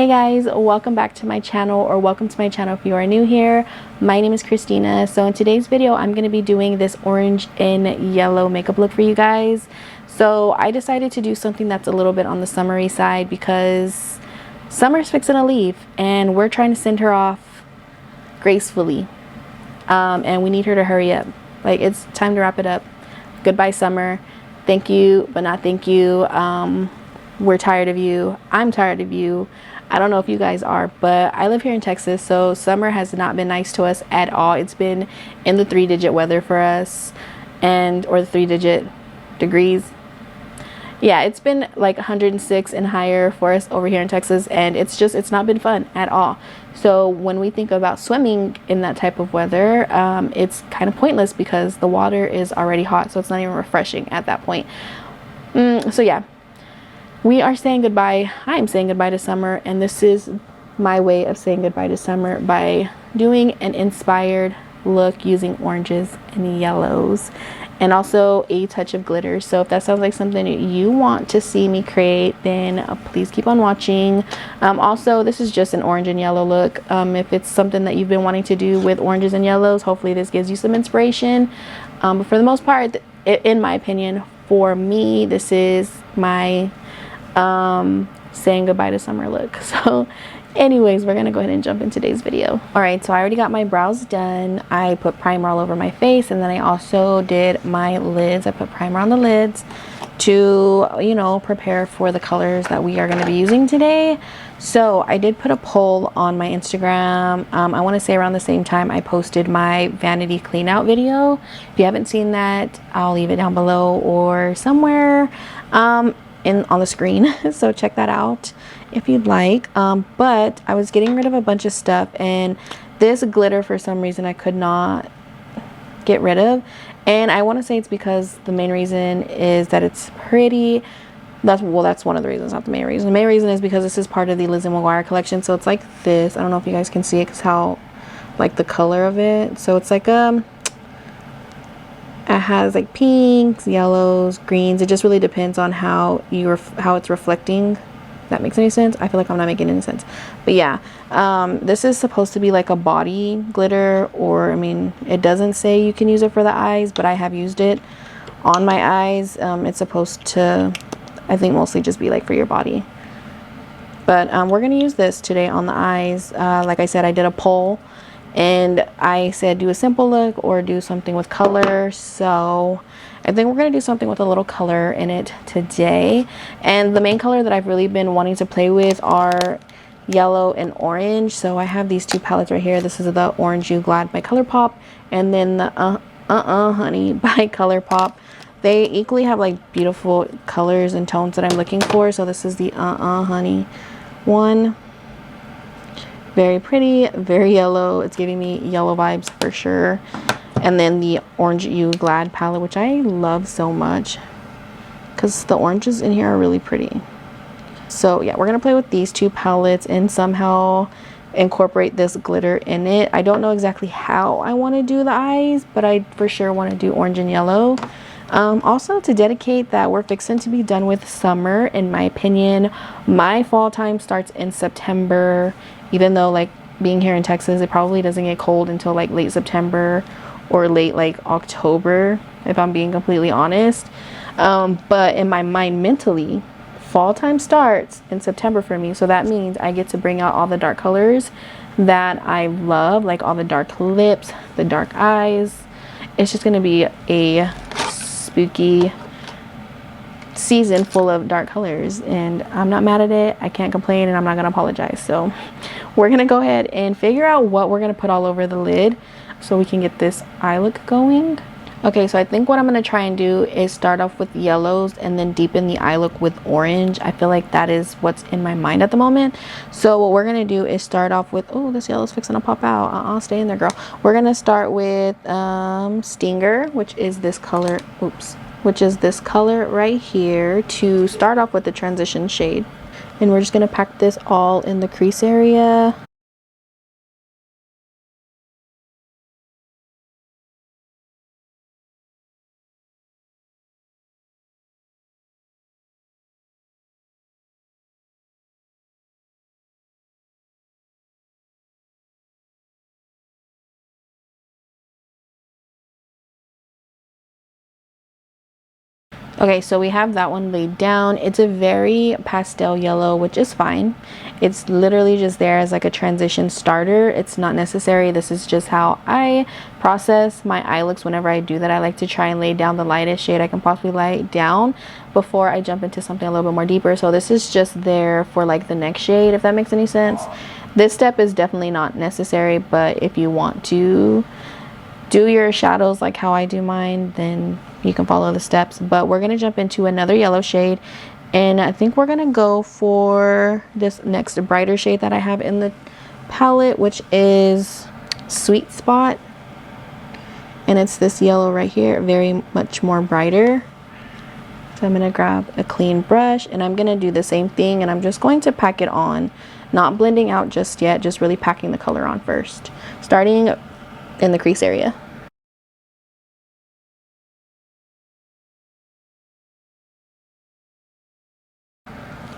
Hi guys, welcome back to my channel, or welcome to my channel if you are new here. My name is Christina. So in today's video I'm going to be doing this orange and yellow makeup look for you guys. So I decided to do something that's a little bit on the summery side because summer's fixing to leave and we're trying to send her off gracefully, and we need her to hurry up. Like, it's time to wrap it up. Goodbye summer, thank you but not thank you. We're tired of you. I'm tired of you. I don't know if you guys are, but I live here in Texas, so summer has not been nice to us at all. It's been in the 3-digit weather for us, or the 3-digit degrees. Yeah, it's been like 106 and higher for us over here in Texas, and it's not been fun at all. So when we think about swimming in that type of weather, it's kind of pointless because the water is already hot, so it's not even refreshing at that point. So yeah, we are saying goodbye. I'm saying goodbye to summer, and this is my way of saying goodbye to summer by doing an inspired look using oranges and yellows and also a touch of glitter. So if that sounds like something you want to see me create, then please keep on watching. Also, this is just an orange and yellow look. If it's something that you've been wanting to do with oranges and yellows, hopefully this gives you some inspiration. But for the most part, in my opinion, for me, this is my saying goodbye to summer look. So anyways, we're gonna go ahead and jump in today's video. All right, so I already got my brows done. I put primer all over my face, and then I also did my lids. I put primer on the lids to, you know, prepare for the colors that we are going to be using today. So I did put a poll on my Instagram. I want to say around the same time I posted my vanity clean out video. If you haven't seen that, I'll leave it down below or somewhere on the screen, so check that out if you'd like. But I was getting rid of a bunch of stuff, and this glitter for some reason I could not get rid of, and I want to say it's because the main reason is that it's pretty. That's one of the reasons, not the main reason. The main reason is because this is part of the Liz & McGuire collection. So it's like this. I don't know if you guys can see it because how, like, the color of it. So it's like it has like pinks, yellows, greens. It just really depends on how it's reflecting. If that makes any sense. I feel like I'm not making any sense, but yeah, this is supposed to be like a body glitter, or I mean, it doesn't say you can use it for the eyes, but I have used it on my eyes. It's supposed to, I think, mostly just be like for your body, but we're gonna use this today on the eyes. Like I said, I did a poll and I said do a simple look or do something with color, so I think we're going to do something with a little color in it today. And the main color that I've really been wanting to play with are yellow and orange. So I have these two palettes right here. This is the Orange You Glad by ColourPop, and then the Honey by ColourPop. They equally have like beautiful colors and tones that I'm looking for. So this is the Honey one. Very pretty, very yellow. It's giving me yellow vibes for sure. And then the Orange You Glad palette, which I love so much because the oranges in here are really pretty. So yeah, we're gonna play with these two palettes and somehow incorporate this glitter in it. I don't know exactly how I want to do the eyes, but I for sure want to do orange and yellow. Also, to dedicate that we're fixing to be done with summer, in my opinion. My fall time starts in September, even though, like, being here in Texas, it probably doesn't get cold until like late September or late like October, if I'm being completely honest. But in my mind, mentally, fall time starts in September for me, so that means I get to bring out all the dark colors that I love, like all the dark lips, the dark eyes. It's just gonna be a spooky season full of dark colors, and I'm not mad at it. I can't complain, and I'm not gonna apologize. So we're gonna go ahead and figure out what we're gonna put all over the lid so we can get this eye look going. Okay, so I think what I'm gonna try and do is start off with yellows and then deepen the eye look with orange. I feel like that is what's in my mind at the moment. So what we're gonna do is start off with, oh, this yellow's fixing to pop out. Stay in there, girl. We're gonna start with Stinger, which is this color, which is this color right here, to start off with the transition shade. And we're just gonna pack this all in the crease area. Okay, so we have that one laid down. It's a very pastel yellow, which is fine. It's literally just there as like a transition starter. It's not necessary. This is just how I process my eye looks. Whenever I do that, I like to try and lay down the lightest shade I can possibly lay down before I jump into something a little bit more deeper. So this is just there for like the next shade, if that makes any sense. This step is definitely not necessary, but if you want to do your shadows like how I do mine, then you can follow the steps. But we're gonna jump into another yellow shade, and I think we're gonna go for this next brighter shade that I have in the palette, which is Sweet Spot, and it's this yellow right here, very much more brighter. So I'm gonna grab a clean brush, and I'm gonna do the same thing, and I'm just going to pack it on, not blending out just yet, just really packing the color on first, starting in the crease area.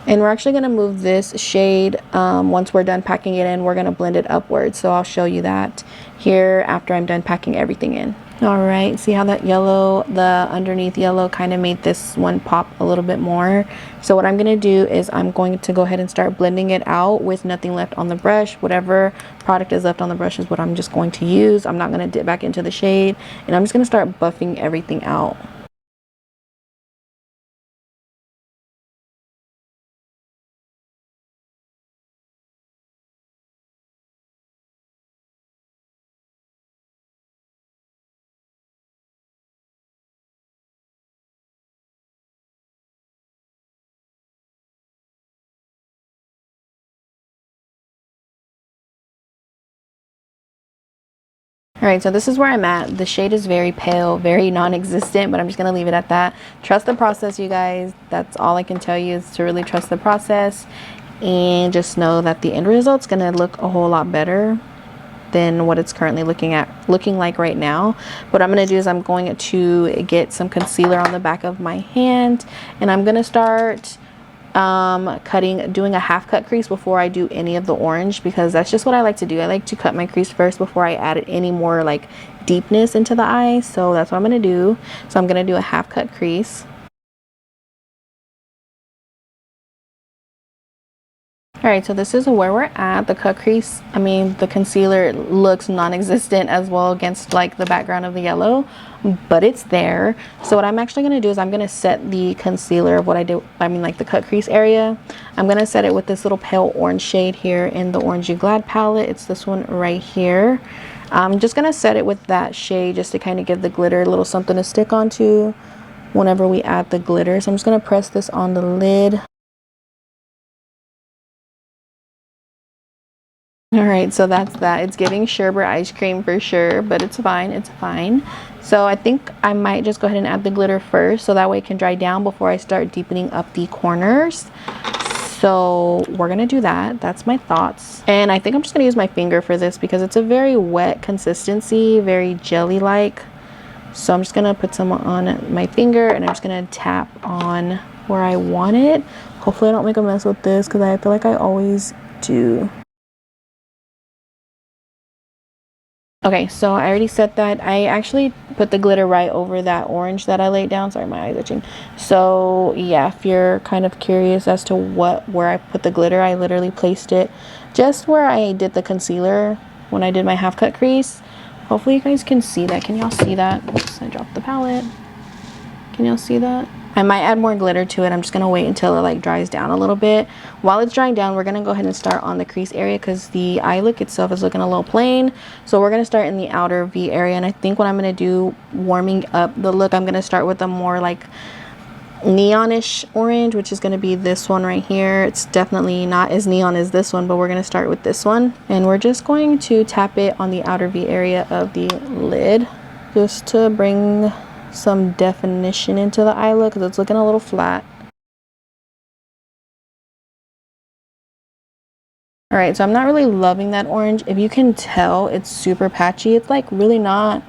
And we're actually going to move this shade once we're done packing it in. We're going to blend it upwards, so I'll show you that here after I'm done packing everything in. All right, see how that yellow, the underneath yellow, kind of made this one pop a little bit more. So what I'm going to do is I'm going to go ahead and start blending it out with nothing left on the brush. Whatever product is left on the brush is what I'm just going to use. I'm not going to dip back into the shade, and I'm just going to start buffing everything out. All right, so this is where I'm at. The shade is very pale, very non-existent, but I'm just gonna leave it at that. Trust the process, you guys. That's all I can tell you, is to really trust the process, and just know that the end result's gonna look a whole lot better than what it's currently looking like right now. What I'm gonna do is I'm going to get some concealer on the back of my hand, and I'm gonna start doing a half cut crease before I do any of the orange, because that's just what I like to do. I like to cut my crease first before I add any more like deepness into the eye. So that's what I'm gonna do. So I'm gonna do a half cut crease. All right, so this is where we're at. The cut crease, I mean, the concealer looks non-existent as well against like the background of the yellow, but it's there. So what I'm actually going to do is I'm going to set the concealer of what I do, I mean like the cut crease area. I'm going to set it with this little pale orange shade here in the Orangey Glad palette. It's this one right here. I'm just going to set it with that shade just to kind of give the glitter a little something to stick onto whenever we add the glitter. So I'm just going to press this on the lid. All right, so that's that. It's giving sherbet ice cream for sure, but it's fine. It's fine. So I think I might just go ahead and add the glitter first, so that way it can dry down before I start deepening up the corners. So we're gonna do that. That's my thoughts. And I think I'm just gonna use my finger for this because it's a very wet consistency, very jelly-like. So I'm just gonna put some on my finger, and I'm just gonna tap on where I want it. Hopefully I don't make a mess with this, because I feel like I always do. Okay, so I already set that. I actually put the glitter right over that orange that I laid down. Sorry, my eyes itching. So yeah, if you're kind of curious as to where I put the glitter, I literally placed it just where I did the concealer when I did my half cut crease. Hopefully you guys can see that. Can y'all see that? Oops, I dropped the palette. Can y'all see that? I might add more glitter to it. I'm just gonna wait until it like dries down a little bit. While it's drying down, we're gonna go ahead and start on the crease area, because the eye look itself is looking a little plain. So we're gonna start in the outer V area, and I think what I'm gonna do, warming up the look, I'm gonna start with a more like neonish orange, which is gonna be this one right here. It's definitely not as neon as this one, but we're gonna start with this one, and we're just going to tap it on the outer V area of the lid just to bring some definition into the eye look, because it's looking a little flat. All right, so I'm not really loving that orange. If you can tell, it's super patchy. It's like really not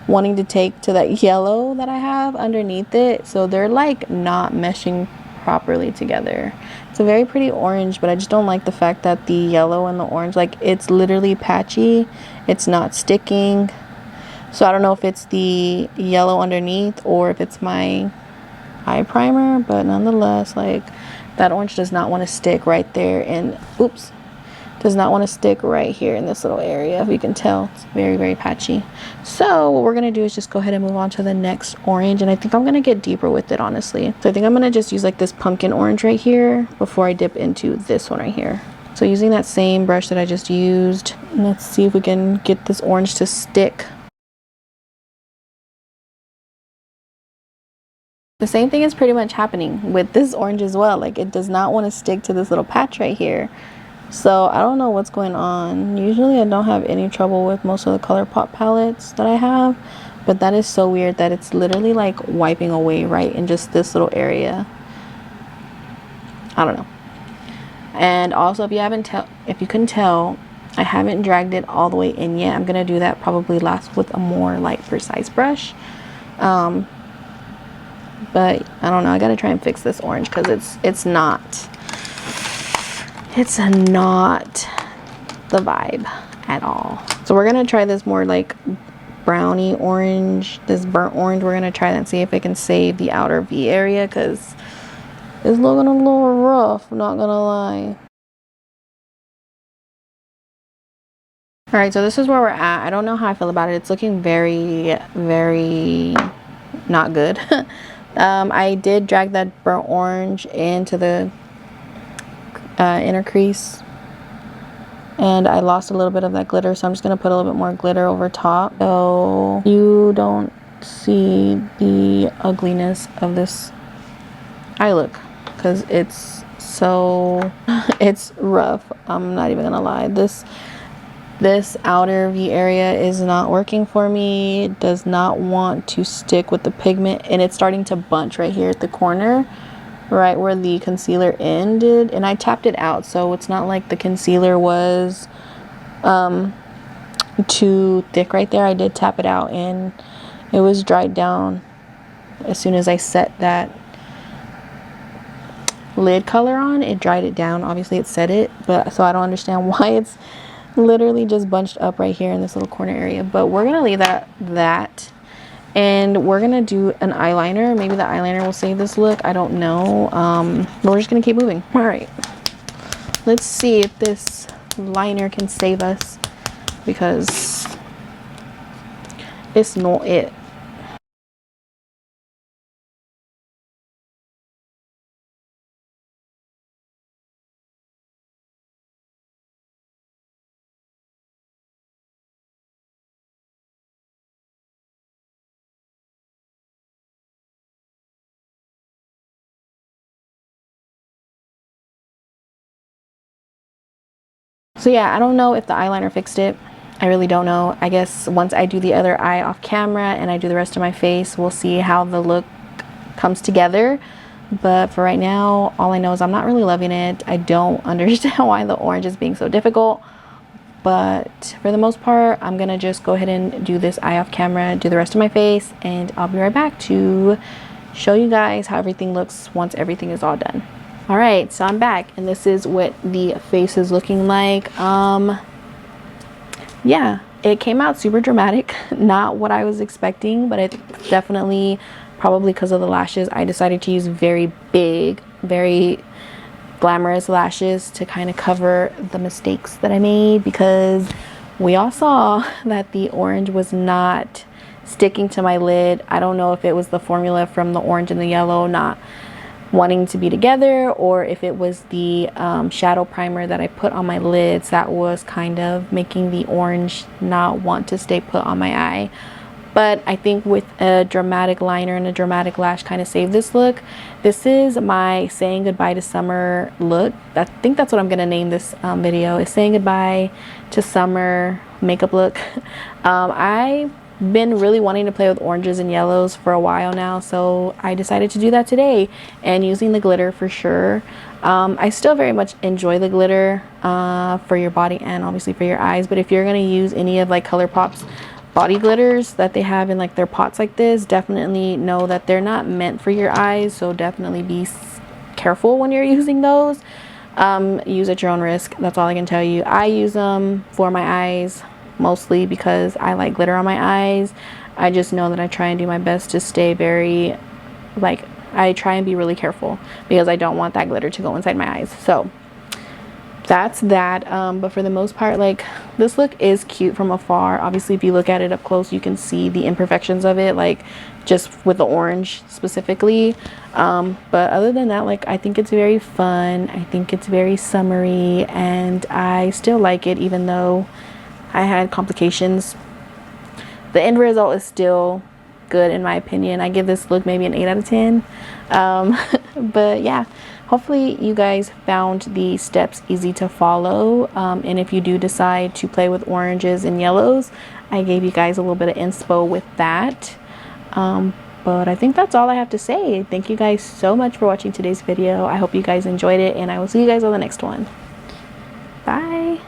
wanting to take to that yellow that I have underneath it. So they're like not meshing properly together. It's a very pretty orange, but I just don't like the fact that the yellow and the orange, like it's literally patchy. It's not sticking. So I don't know if it's the yellow underneath or if it's my eye primer, but nonetheless, like, that orange does not want to stick right there, and oops, does not want to stick right here in this little area. If you can tell, it's very, very patchy. So what we're gonna do is just go ahead and move on to the next orange, and I think I'm gonna get deeper with it, honestly. So I think I'm gonna just use like this pumpkin orange right here before I dip into this one right here. So using that same brush that I just used, let's see if we can get this orange to stick. The same thing is pretty much happening with this orange as well. Like, it does not want to stick to this little patch right here. So I don't know what's going on. Usually I don't have any trouble with most of the ColourPop palettes that I have, but that is so weird that it's literally like wiping away right in just this little area. I don't know. And also, if you couldn't tell, I haven't dragged it all the way in yet. I'm gonna do that probably last with a more like precise brush. But I don't know, I gotta try and fix this orange because it's not the vibe at all. So we're gonna try this more like brownie orange, this burnt orange. We're gonna try that and see if it can save the outer V area because it's looking a little rough, not gonna lie. All right, so this is where we're at. I don't know how I feel about it. It's looking very, very not good. I did drag that burnt orange into the inner crease, and I lost a little bit of that glitter, so I'm just gonna put a little bit more glitter over top so you don't see the ugliness of this eye look, because it's so it's rough. I'm not even gonna lie. This outer V area is not working for me. It does not want to stick with the pigment, and it's starting to bunch right here at the corner, right where the concealer ended, and I tapped it out, so it's not like the concealer was too thick right there. I did tap it out and it was dried down as soon as I set that lid color on. It dried it down. Obviously it set it, but so I don't understand why it's literally just bunched up right here in this little corner area. But we're gonna leave that and we're gonna do an eyeliner. Maybe the eyeliner will save this look, I don't know. But we're just gonna keep moving. All right, let's see if this liner can save us, because it's not it. So yeah, I don't know if the eyeliner fixed it. I really don't know. I guess once I do the other eye off camera and I do the rest of my face, we'll see how the look comes together. But for right now, all I know is I'm not really loving it. I don't understand why the orange is being so difficult. But for the most part, I'm gonna just go ahead and do this eye off camera, do the rest of my face, and I'll be right back to show you guys how everything looks once everything is all done. All right, so I'm back, and this is what the face is looking like. Yeah, it came out super dramatic, not what I was expecting, but it definitely, probably because of the lashes, I decided to use very big, very glamorous lashes to kind of cover the mistakes that I made, because we all saw that the orange was not sticking to my lid. I don't know if it was the formula from the orange and the yellow not wanting to be together, or if it was the shadow primer that I put on my lids that was kind of making the orange not want to stay put on my eye. But I think with a dramatic liner and a dramatic lash kind of saved this look. This is my saying goodbye to summer look. I think that's what I'm gonna name this video, is saying goodbye to summer makeup look. I've been really wanting to play with oranges and yellows for a while now, so I decided to do that today, and using the glitter for sure. I still very much enjoy the glitter for your body and obviously for your eyes, but if you're gonna use any of like ColourPop's body glitters that they have in like their pots like this, definitely know that they're not meant for your eyes, so definitely be careful when you're using those. Use at your own risk, that's all I can tell you. I use them for my eyes mostly because I like glitter on my eyes. I just know that I try and do my best to stay very like I try and be really careful because I don't want that glitter to go inside my eyes. So that's that. But for the most part, like, this look is cute from afar. Obviously, if you look at it up close, you can see the imperfections of it, like just with the orange specifically. But other than that, like, I think it's very fun. I think it's very summery, and I still like it even though I had complications. The end result is still good in my opinion. I give this look maybe an 8 out of 10. But yeah, hopefully you guys found the steps easy to follow, and if you do decide to play with oranges and yellows, I gave you guys a little bit of inspo with that. But I think that's all I have to say. Thank you guys so much for watching today's video. I hope you guys enjoyed it, and I will see you guys on the next one. Bye.